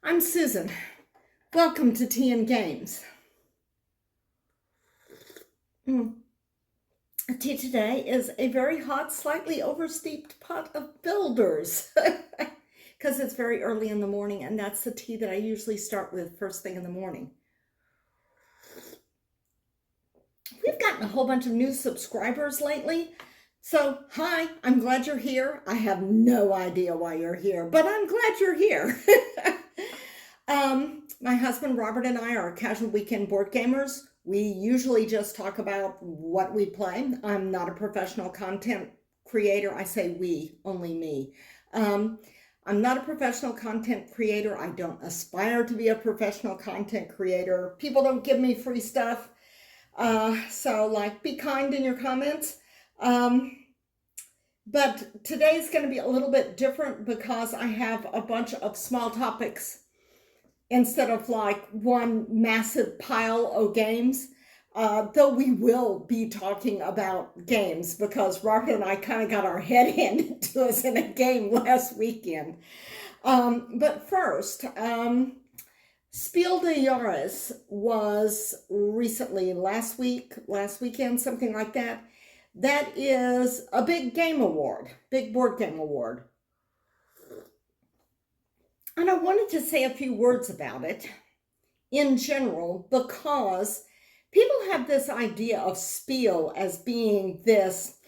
I'm Susan. Welcome to Tea and Games. Tea today is a very hot, slightly oversteeped pot of Builders because it's very early in the morning, and that's the tea that I usually start with first thing in the morning. We've gotten a whole bunch of new subscribers lately. So, hi, I'm glad you're here. I have no idea why you're here, but I'm glad you're here. My husband Robert and I are casual weekend board gamers. We usually just talk about what we play. I'm not a professional content creator. I say we, only me. I'm not a professional content creator. I don't aspire to be a professional content creator. People don't give me free stuff. So be kind in your comments. But today's going to be a little bit different because I have a bunch of small topics instead of one massive pile of games, though we will be talking about games because Robert and I kind of got our head handed to us in a game last weekend. But first, Spiel des Jahres was recently, last weekend, something like that. That is a big game award, big board game award. And I wanted to say a few words about it in general because people have this idea of Spiel as being this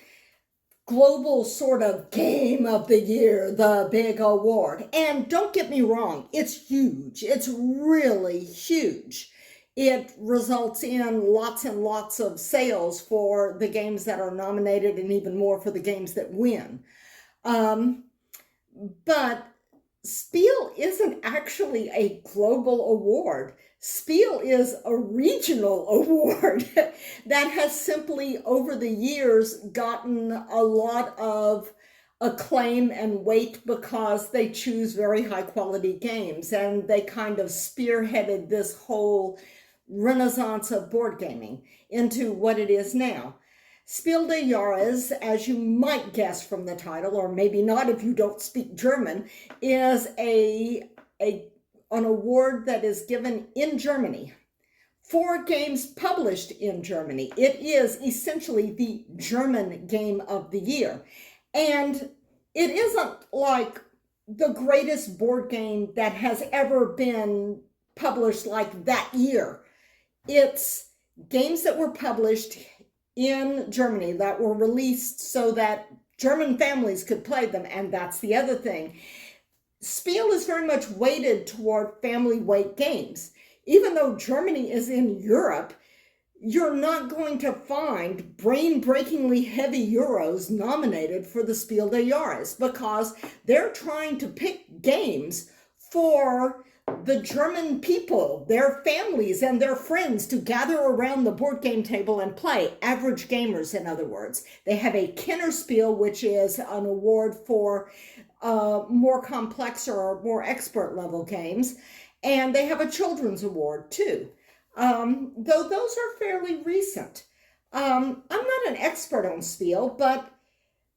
global sort of game of the year, the big award. And don't get me wrong, it's huge. It's really huge. It results in lots and lots of sales for the games that are nominated and even more for the games that win. But Spiel isn't actually a global award. Spiel is a regional award that has simply over the years gotten a lot of acclaim and weight because they choose very high quality games, and they kind of spearheaded this whole renaissance of board gaming into what it is now. Spiel des Jahres, as you might guess from the title, or maybe not if you don't speak German, is an award that is given in Germany for games published in Germany. It is essentially the German game of the year. And it isn't like the greatest board game that has ever been published like that year. It's games that were published in Germany that were released so that German families could play them, and that's the other thing. Spiel is very much weighted toward family weight games. Even though Germany is in Europe, you're not going to find brain-breakingly heavy Euros nominated for the Spiel des Jahres because they're trying to pick games for the German people, their families and their friends to gather around the board game table and play. Average gamers, in other words. They have a Kennerspiel, which is an award for more complex or more expert level games. And they have a children's award too, though those are fairly recent. I'm not an expert on Spiel, but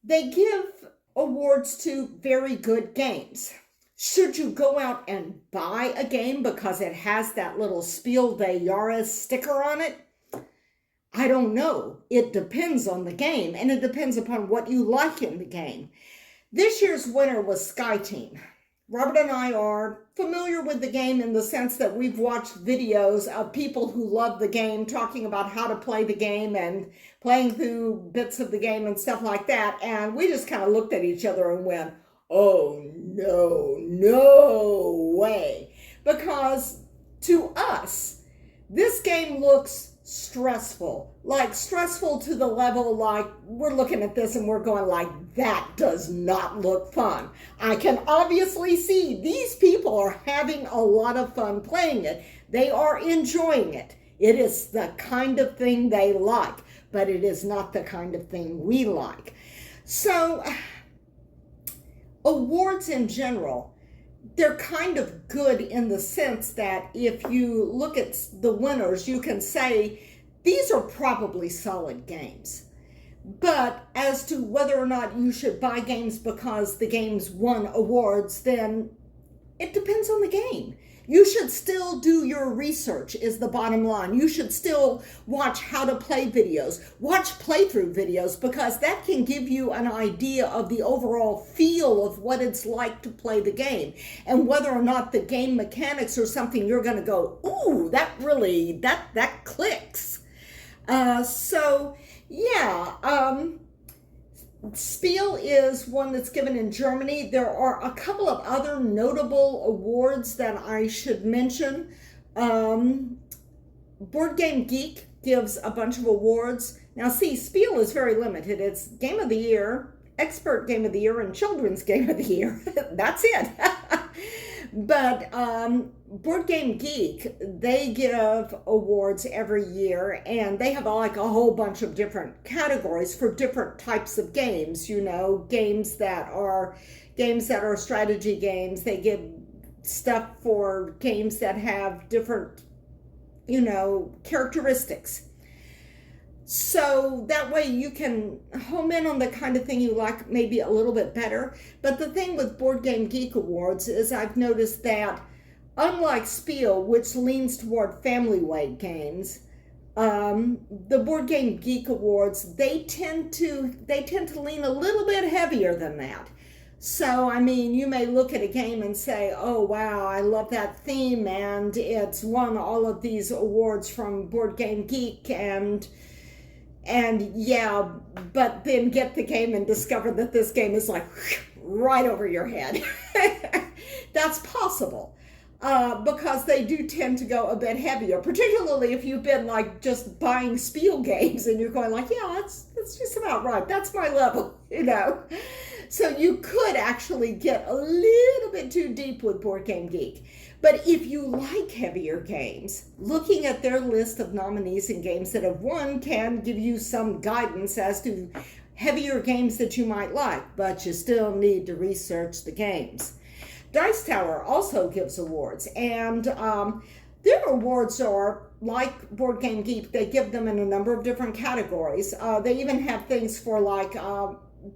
they give awards to very good games. Should you go out and buy a game because it has that little Spiel des Jahres sticker on it? I don't know. It depends on the game, and it depends upon what you like in the game. This year's winner was Sky Team. Robert and I are familiar with the game in the sense that we've watched videos of people who love the game talking about how to play the game and playing through bits of the game and stuff like that, and we just kind of looked at each other and went, oh, no way. Because to us, this game looks stressful. Stressful to the level we're looking at this and we're going that does not look fun. I can obviously see these people are having a lot of fun playing it. They are enjoying it. It is the kind of thing they like, but it is not the kind of thing we like. So, awards in general, they're kind of good in the sense that if you look at the winners, you can say these are probably solid games. But as to whether or not you should buy games because the games won awards, then it depends on the game. You should still do your research is the bottom line. You should still watch how to play videos, watch playthrough videos, because that can give you an idea of the overall feel of what it's like to play the game and whether or not the game mechanics are something you're going to go, ooh, that clicks. So yeah, Spiel is one that's given in Germany. There are a couple of other notable awards that I should mention. Board Game Geek gives a bunch of awards. Now see, Spiel is very limited. It's Game of the Year, Expert Game of the Year, and Children's Game of the Year. That's it. But Board Game Geek, they give awards every year, and they have like a whole bunch of different categories for different types of games. You know, games that are strategy games. They give stuff for games that have different, you know, characteristics. So that way you can home in on the kind of thing you like maybe a little bit better. But the thing with Board Game Geek Awards is I've noticed that unlike Spiel, which leans toward family weight games, the Board Game Geek Awards, they tend to lean a little bit heavier than that. So, I mean, you may look at a game and say, oh, wow, I love that theme, and it's won all of these awards from Board Game Geek, and yeah, but then get the game and discover that this game is like right over your head. That's possible. Because they do tend to go a bit heavier, particularly if you've been like just buying Spiel games and you're going like, yeah, that's just about right. That's my level, you know. So you could actually get a little bit too deep with Board Game Geek. But if you like heavier games, looking at their list of nominees and games that have won can give you some guidance as to heavier games that you might like, but you still need to research the games. Dice Tower also gives awards, and their awards are like Board Game Geek. They give them in a number of different categories. They even have things for like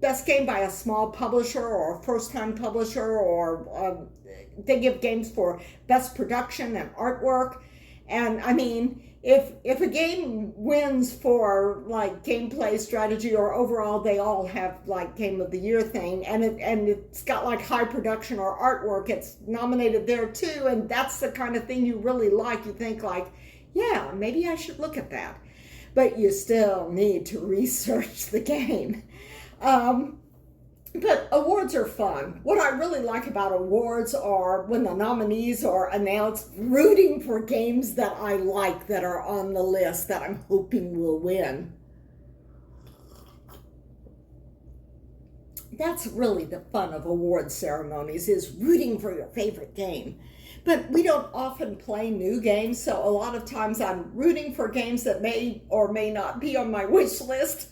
best game by a small publisher or a first-time publisher, or they give games for best production and artwork. And I mean, if a game wins for like gameplay, strategy, or overall, they all have like Game of the Year thing, and it's got like high production or artwork, it's nominated there too, and that's the kind of thing you really like. You think like, yeah, maybe I should look at that, but you still need to research the game. But awards are fun. What I really like about awards are when the nominees are announced, rooting for games that I like that are on the list that I'm hoping will win. That's really the fun of award ceremonies, is rooting for your favorite game. But we don't often play new games, so a lot of times I'm rooting for games that may or may not be on my wish list.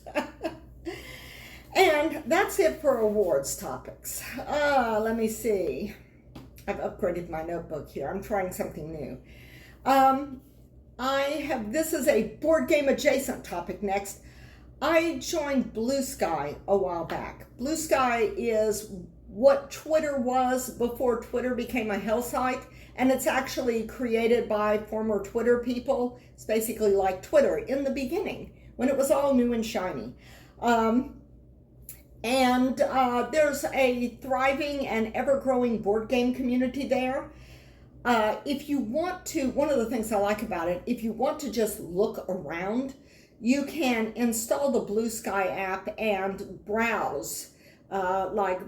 And that's it for awards topics. Let me see. I've upgraded my notebook here. I'm trying something new. This is a board game adjacent topic next. I joined BlueSky a while back. BlueSky is what Twitter was before Twitter became a hell site, and it's actually created by former Twitter people. It's basically like Twitter in the beginning, when it was all new and shiny. And there's a thriving and ever-growing board game community there. If you want to, one of the things I like about it, if you want to just look around, you can install the BlueSky app and browse, like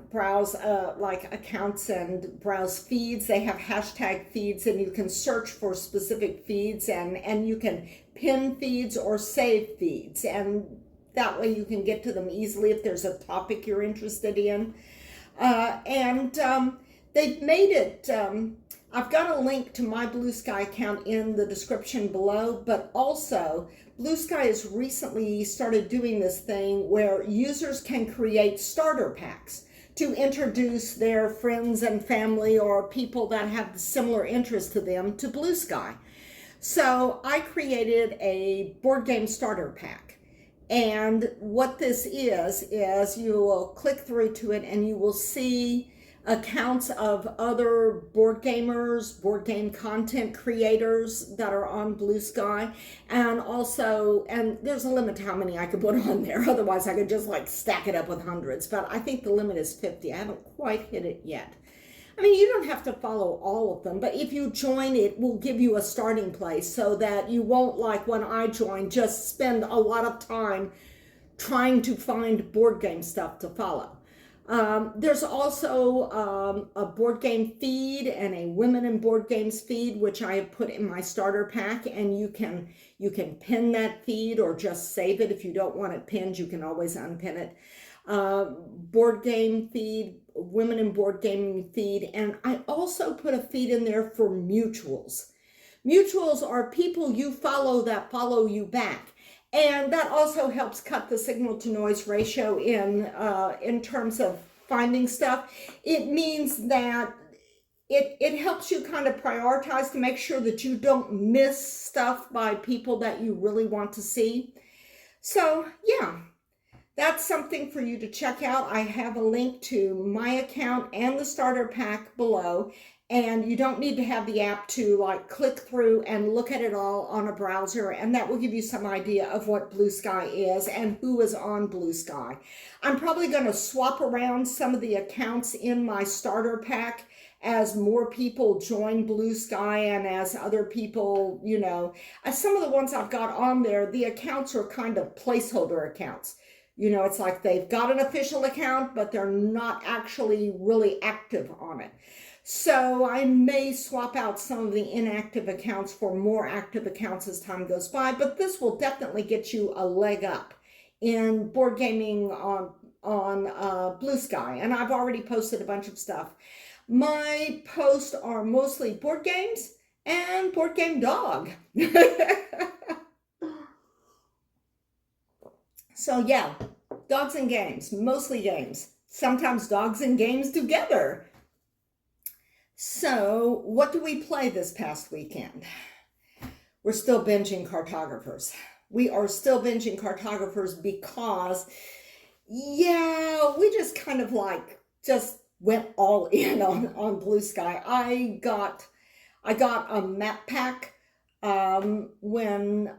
accounts and browse feeds. They have hashtag feeds, and you can search for specific feeds, and you can pin feeds or save feeds, and that way you can get to them easily if there's a topic you're interested in. They've made it, I've got a link to my BlueSky account in the description below, but also BlueSky has recently started doing this thing where users can create starter packs to introduce their friends and family or people that have similar interests to them to BlueSky. So I created a board game starter pack. And what this is you will click through to it and you will see accounts of other board gamers, board game content creators that are on BlueSky. And also, and there's a limit to how many I could put on there. Otherwise, I could just like stack it up with hundreds. But I think the limit is 50. I haven't quite hit it yet. I mean, you don't have to follow all of them, but if you join, it will give you a starting place so that you won't, like when I joined, just spend a lot of time trying to find board game stuff to follow. There's also a board game feed and a women in board games feed, which I have put in my starter pack, and you can pin that feed or just save it. If you don't want it pinned, you can always unpin it. Board game feed, women in board gaming feed, and I also put a feed in there for mutuals. Mutuals are people you follow that follow you back, and that also helps cut the signal to noise ratio in terms of finding stuff. It means that it helps you kind of prioritize to make sure that you don't miss stuff by people that you really want to see. So yeah, that's something for you to check out. I have a link to my account and the starter pack below, and you don't need to have the app to like click through and look at it all on a browser, and that will give you some idea of what BlueSky is and who is on BlueSky. I'm probably going to swap around some of the accounts in my starter pack as more people join BlueSky and as other people, you know, as some of the ones I've got on there, the accounts are kind of placeholder accounts. You know, it's like they've got an official account, but they're not actually really active on it. So I may swap out some of the inactive accounts for more active accounts as time goes by, but this will definitely get you a leg up in board gaming on BlueSky. And I've already posted a bunch of stuff. My posts are mostly board games and Board Game Dog. So yeah, dogs and games, mostly games. Sometimes dogs and games together. So what do we play this past weekend? We're still binging Cartographers. We are still binging Cartographers because, yeah, we just kind of like just went all in on BlueSky. I got a map pack when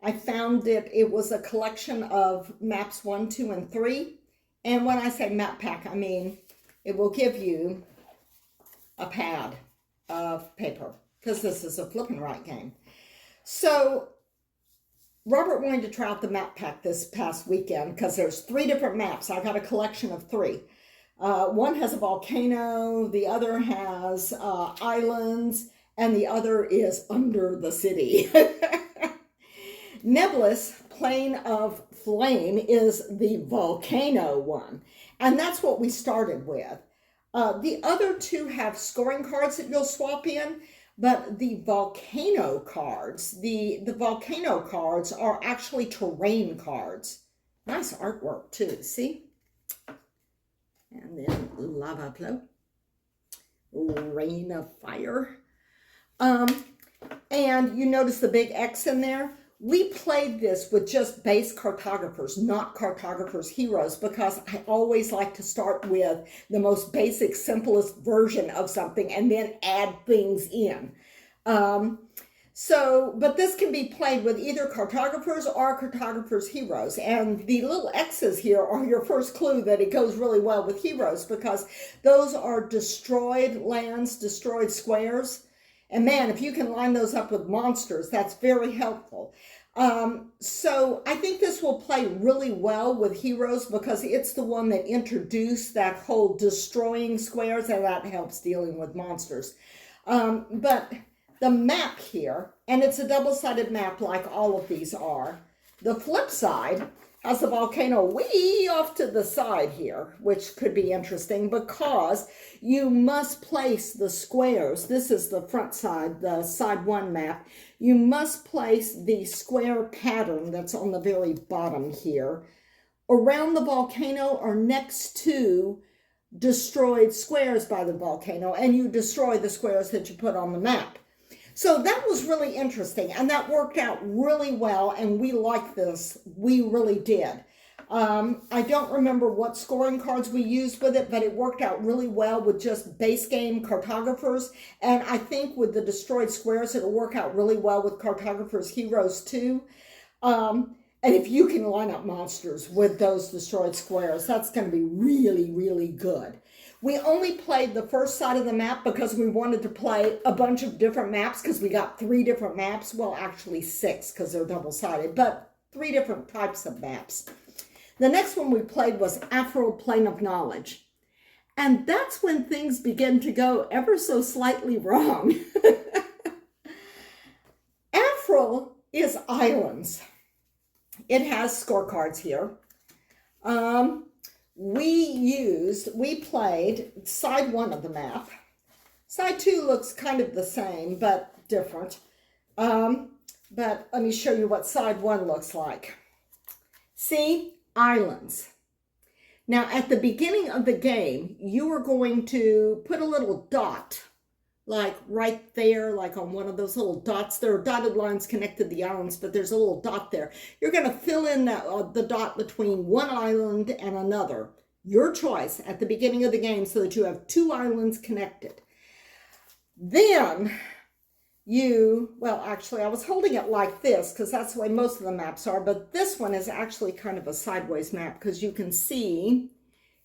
I found it was a collection of maps 1, 2, and 3. And when I say map pack, I mean it will give you a pad of paper because this is a flip and write game. So Robert wanted to try out the map pack this past weekend because there's 3 different maps. I got a collection of 3. One has a volcano, the other has islands, and the other is Undercity. Nebblis, Plane of Flame, is the volcano one, and that's what we started with. The other 2 have scoring cards that you'll swap in, but the volcano cards, the volcano cards are actually terrain cards. Nice artwork too, see? And then lava flow, rain of fire. And you notice the big X in there? We played this with just base cartographers, not cartographers heroes, because I always like to start with the most basic, simplest version of something and then add things in. But this can be played with either cartographers or cartographers heroes. And the little X's here are your first clue that it goes really well with heroes because those are destroyed lands, destroyed squares. And man, if you can line those up with monsters, that's very helpful. So I think this will play really well with heroes because it's the one that introduced that whole destroying squares, and that helps dealing with monsters. But the map here, and it's a double-sided map like all of these are. The flip side has a volcano way off to the side here, which could be interesting because you must place the squares. This is the front side, the side 1 map. You must place the square pattern that's on the very bottom here around the volcano or next to destroyed squares by the volcano, and you destroy the squares that you put on the map. So that was really interesting, and that worked out really well, and we liked this. We really did. I don't remember what scoring cards we used with it, but it worked out really well with just base game cartographers. And I think with the destroyed squares, it'll work out really well with cartographers heroes too. And if you can line up monsters with those destroyed squares, that's going to be really, really good. We only played the first side of the map because we wanted to play a bunch of different maps because we got 3 different maps. Well, actually 6 because they're double-sided, but 3 different types of maps. The next one we played was Affril Plane of Knowledge. And that's when things begin to go ever so slightly wrong. Affril is islands. It has scorecards here. We played side 1 of the map. Side 2 looks kind of the same, but different. But let me show you what side 1 looks like. See? Islands. Now, at the beginning of the game, you are going to put a little dot, like right there, like on one of those little dots. There are dotted lines connected to the islands, but there's a little dot there. You're going to fill in the dot between one island and another. Your choice at the beginning of the game so that you have 2 islands connected. Then well, actually, I was holding it like this because that's the way most of the maps are, but this one is actually kind of a sideways map because you can see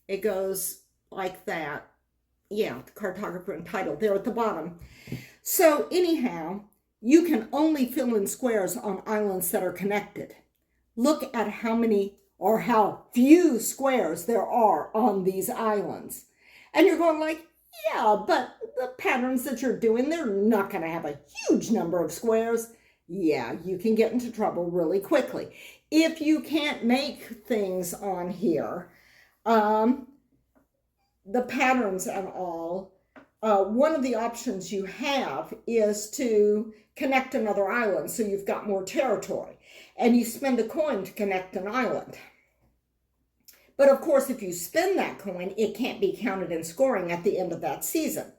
it goes like that. Yeah, the cartographer and title there at the bottom. So anyhow, you can only fill in squares on islands that are connected. Look at how many or how few squares there are on these islands. And you're going like, yeah, but the patterns that you're doing, they're not going to have a huge number of squares. Yeah, you can get into trouble really quickly. If you can't make things on here, the patterns and all, one of the options you have is to connect another island so you've got more territory. And you spend a coin to connect an island. But of course, if you spend that coin, it can't be counted in scoring at the end of that season.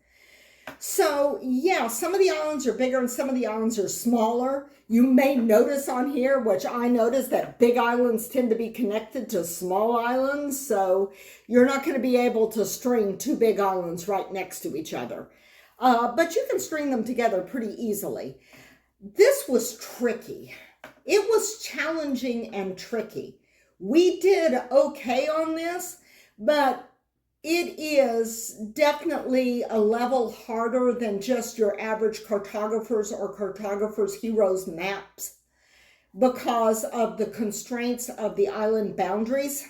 So yeah, some of the islands are bigger and some of the islands are smaller. You may notice on here, which I noticed, that big islands tend to be connected to small islands. So you're not going to be able to string 2 big islands right next to each other. But you can string them together pretty easily. This was tricky. It was challenging and tricky. We did okay on this, but it is definitely a level harder than just your average cartographers or cartographers heroes maps because of the constraints of the island boundaries.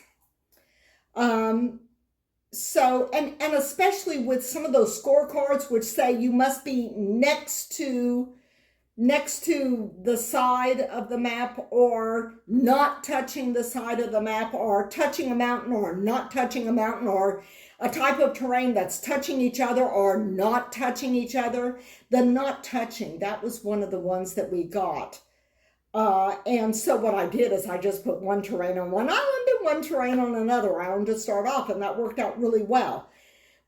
So, and especially with some of those scorecards which say you must be next to the side of the map, or not touching the side of the map, or touching a mountain or not touching a mountain, or a type of terrain that's touching each other or not touching each other. The not touching, that was one of the ones that we got. And so what I did is I just put one terrain on one island and one terrain on another island to start off, and that worked out really well.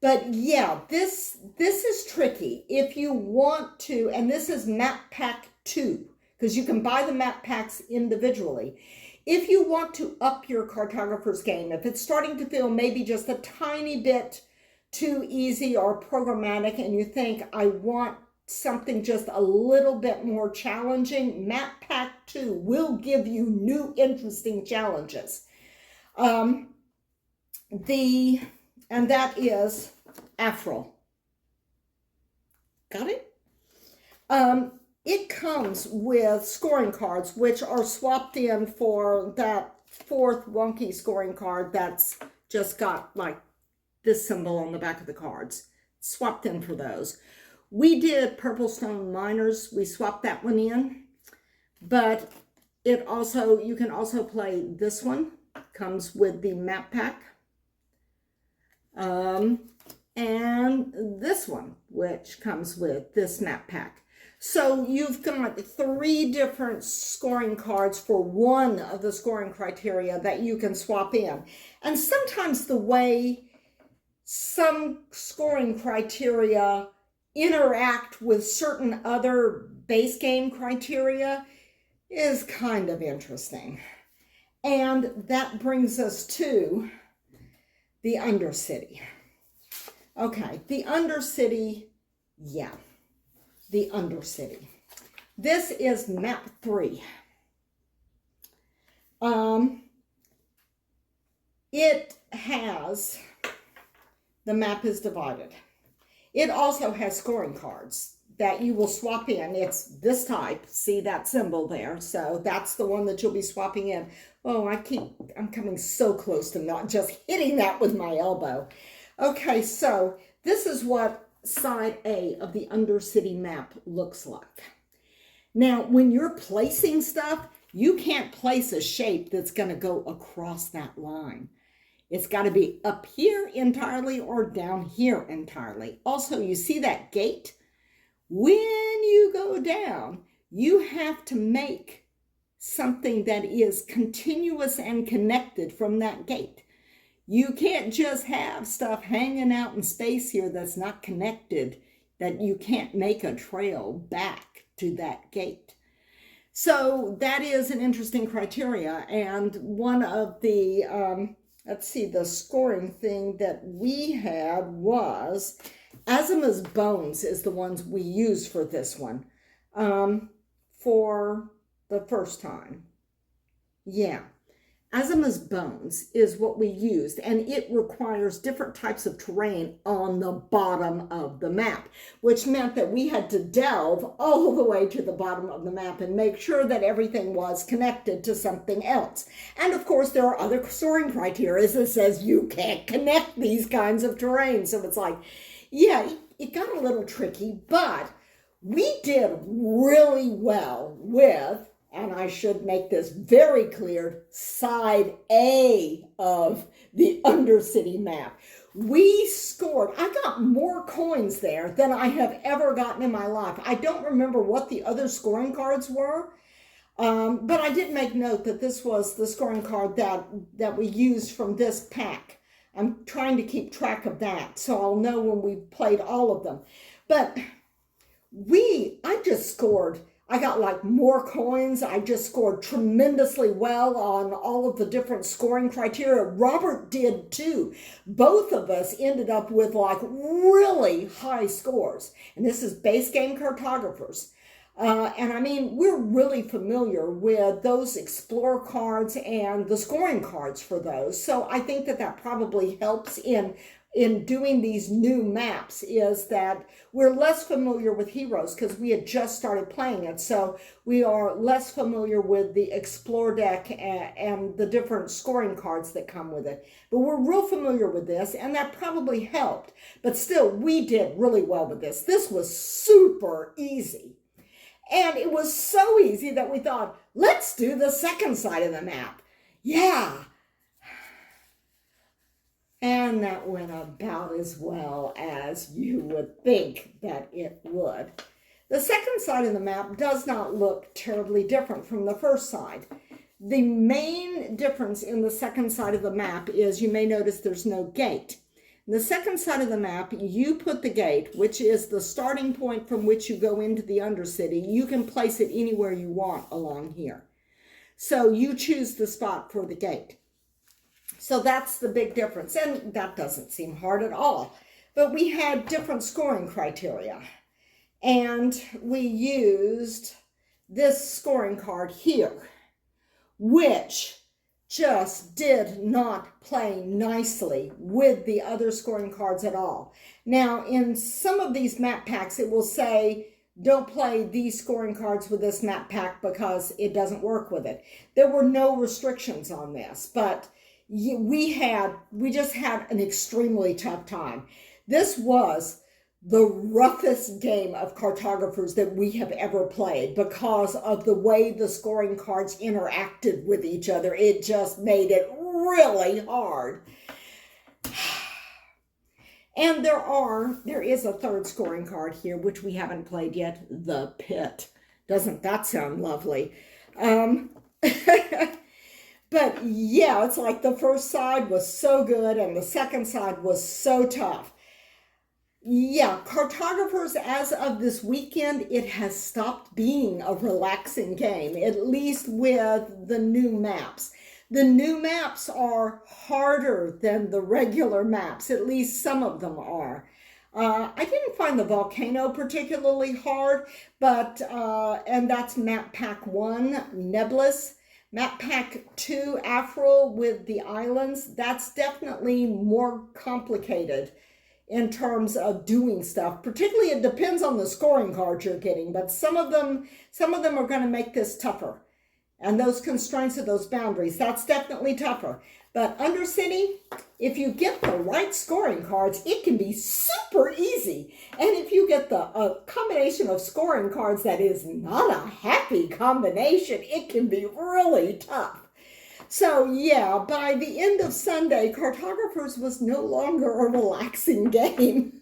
But yeah, this is tricky. If you want to, and this is Map Pack 2, because you can buy the map packs individually. If you want to up your cartographer's game, if it's starting to feel maybe just a tiny bit too easy or programmatic, and you think, I want something just a little bit more challenging, Map Pack 2 will give you new interesting challenges. And that is Affril. Got it? It comes with scoring cards, which are swapped in for that 4th wonky scoring card that's just got like this symbol on the back of the cards. Swapped in for those. We did Purple Stone Miners. We swapped that one in. But you can also play this one. Comes with the map pack. And this one, which comes with this map pack. So you've got 3 different scoring cards for one of the scoring criteria that you can swap in. And sometimes the way some scoring criteria interact with certain other base game criteria is kind of interesting. And that brings us to the Undercity. Okay, the Undercity, yeah, the Undercity. This is map 3. It has, the map is divided. It also has scoring cards that you will swap in. It's this type. See that symbol there? So that's the one that you'll be swapping in. Oh, I'm coming so close to not just hitting that with my elbow. Okay, so this is what side A of the Undercity map looks like. Now, when you're placing stuff, you can't place a shape that's going to go across that line. It's got to be up here entirely or down here entirely. Also, you see that gate? When you go down, you have to make something that is continuous and connected from that gate. You can't just have stuff hanging out in space here that's not connected, that you can't make a trail back to that gate. So that is an interesting criteria. And one of the, let's see, the scoring thing that we had was Azima's Bones is the ones we used for this one for the first time. Yeah. Azima's Bones is what we used, and it requires different types of terrain on the bottom of the map, which meant that we had to delve all the way to the bottom of the map and make sure that everything was connected to something else. And of course, there are other scoring criteria that says you can't connect these kinds of terrain. So it's like, yeah, it got a little tricky, but we did really well with, and I should make this very clear, side A of the Undercity map. We scored, I got more coins there than I have ever gotten in my life. I don't remember what the other scoring cards were, but I did make note that this was the scoring card that we used from this pack. I'm trying to keep track of that, so I'll know when we played all of them. But I just scored, I got like more coins. I just scored tremendously well on all of the different scoring criteria. Robert did too. Both of us ended up with like really high scores. And this is base game cartographers. And I mean, we're really familiar with those Explorer cards and the scoring cards for those. So I think that probably helps in doing these new maps, is that we're less familiar with Heroes because we had just started playing it. So we are less familiar with the Explore deck and the different scoring cards that come with it. But we're real familiar with this, and that probably helped. But still, we did really well with this. This was super easy. And it was so easy that we thought, let's do the second side of the map. Yeah. And that went about as well as you would think that it would. The second side of the map does not look terribly different from the first side. The main difference in the second side of the map is you may notice there's no gate. The second side of the map, you put the gate, which is the starting point from which you go into the Undercity. You can place it anywhere you want along here. So you choose the spot for the gate. So that's the big difference. And that doesn't seem hard at all. But we had different scoring criteria. And we used this scoring card here, which just did not play nicely with the other scoring cards at all. Now, in some of these map packs, it will say, don't play these scoring cards with this map pack because it doesn't work with it. There were no restrictions on this, but we just had an extremely tough time. This was the roughest game of cartographers that we have ever played because of the way the scoring cards interacted with each other. It just made it really hard. And there is a third scoring card here, which we haven't played yet, the Pit. Doesn't that sound lovely? But yeah, it's like the first side was so good and the second side was so tough. Yeah, cartographers, as of this weekend, it has stopped being a relaxing game, at least with the new maps. The new maps are harder than the regular maps, at least some of them are. I didn't find the Volcano particularly hard, but, and that's Map Pack 1, Nebblis. Map Pack 2, Affril with the islands, that's definitely more complicated in terms of doing stuff. Particularly, it depends on the scoring cards you're getting, but some of them are going to make this tougher. And those constraints of those boundaries, that's definitely tougher. But Undercity, if you get the right scoring cards, it can be super easy. And if you get the combination of scoring cards that is not a happy combination, it can be really tough. So yeah, by the end of Sunday, Cartographers was no longer a relaxing game.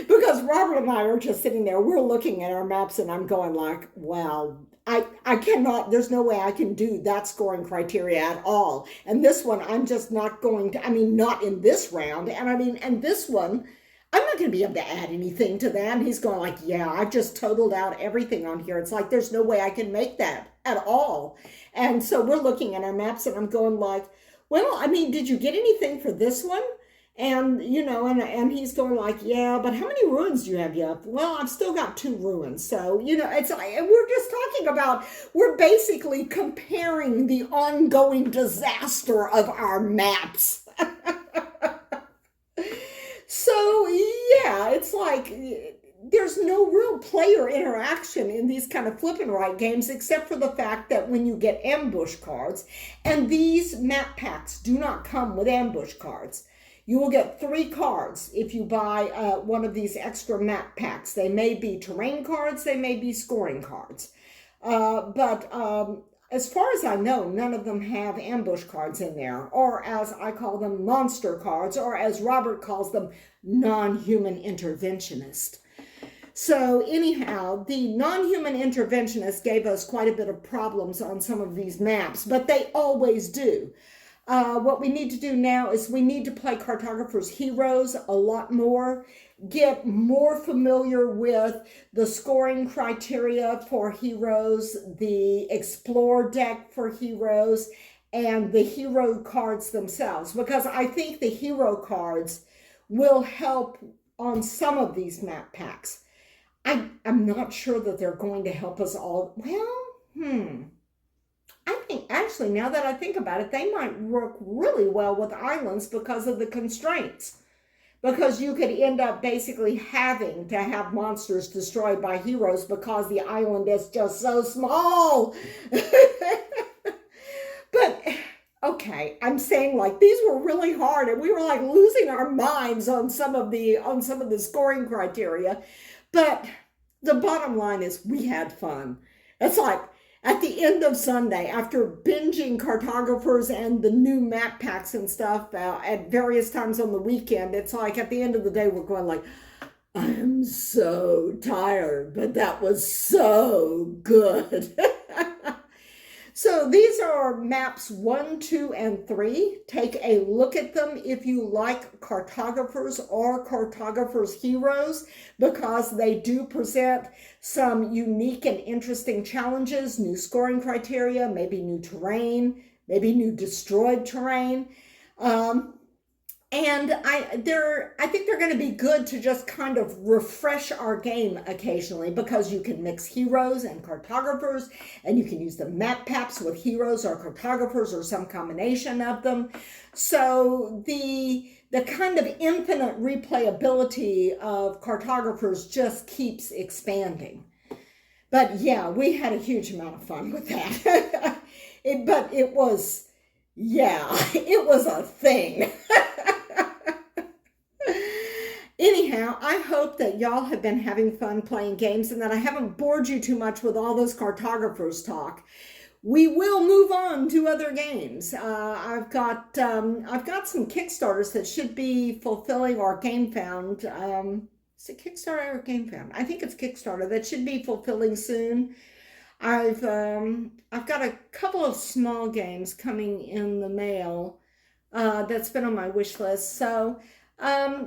Because Robert and I are just sitting there, we're looking at our maps and I'm going like, wow, I cannot, there's no way I can do that scoring criteria at all. And this one, I'm just not going to, not in this round. And this one, I'm not going to be able to add anything to that. And he's going like, yeah, I've just totaled out everything on here. It's like, there's no way I can make that at all. And so we're looking at our maps and I'm going like, well, did you get anything for this one? And, and he's going like, yeah, but how many ruins do you have yet? Well, I've still got 2 ruins. So, it's like, and we're just talking about, we're basically comparing the ongoing disaster of our maps. So, yeah, it's like, there's no real player interaction in these kind of flip and write games, except for the fact that when you get ambush cards, and these map packs do not come with ambush cards. You will get 3 cards if you buy one of these extra map packs. They may be terrain cards, they may be scoring cards. But as far as I know, none of them have ambush cards in there, or as I call them, monster cards, or as Robert calls them, non-human interventionist. So anyhow, the non-human interventionist gave us quite a bit of problems on some of these maps, but they always do. What we need to do now is we need to play Cartographers Heroes a lot more, get more familiar with the scoring criteria for heroes, the Explore deck for heroes, and the hero cards themselves, because I think the hero cards will help on some of these map packs. I'm not sure that they're going to help us all. Well, I think actually, now that I think about it, they might work really well with islands because of the constraints. Because you could end up basically having to have monsters destroyed by heroes because the island is just so small. But, okay, I'm saying like these were really hard and we were like losing our minds on some of the scoring criteria. But the bottom line is we had fun. It's like, at the end of Sunday, after binging Cartographers and the new map packs and stuff at various times on the weekend, it's like at the end of the day, we're going like, I am so tired, but that was so good. So these are maps 1, 2, and 3. Take a look at them if you like Cartographers or Cartographers Heroes, because they do present some unique and interesting challenges, new scoring criteria, maybe new terrain, maybe new destroyed terrain. And I think they're going to be good to just kind of refresh our game occasionally, because you can mix heroes and cartographers, and you can use the map packs with heroes or cartographers or some combination of them. So the kind of infinite replayability of cartographers just keeps expanding. But yeah, we had a huge amount of fun with that. But it was a thing. Anyhow, I hope that y'all have been having fun playing games and that I haven't bored you too much with all those cartographers talk. We will move on to other games. I've got some Kickstarters that should be fulfilling, or GameFound. Is it Kickstarter or GameFound? I think it's Kickstarter that should be fulfilling soon. I've got a couple of small games coming in the mail that's been on my wish list. So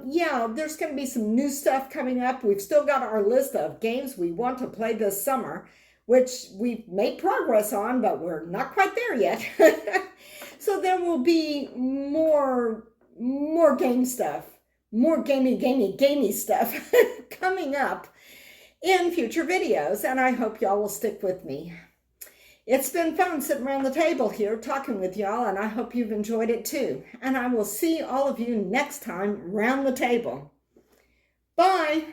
yeah, there's going to be some new stuff coming up. We've still got our list of games we want to play this summer. which we've made progress on, but we're not quite there yet. So there will be more game stuff, more gamey stuff coming up in future videos, and I hope y'all will stick with me. It's been fun sitting around the table here talking with y'all, and I hope you've enjoyed it too. And I will see all of you next time round the table. Bye.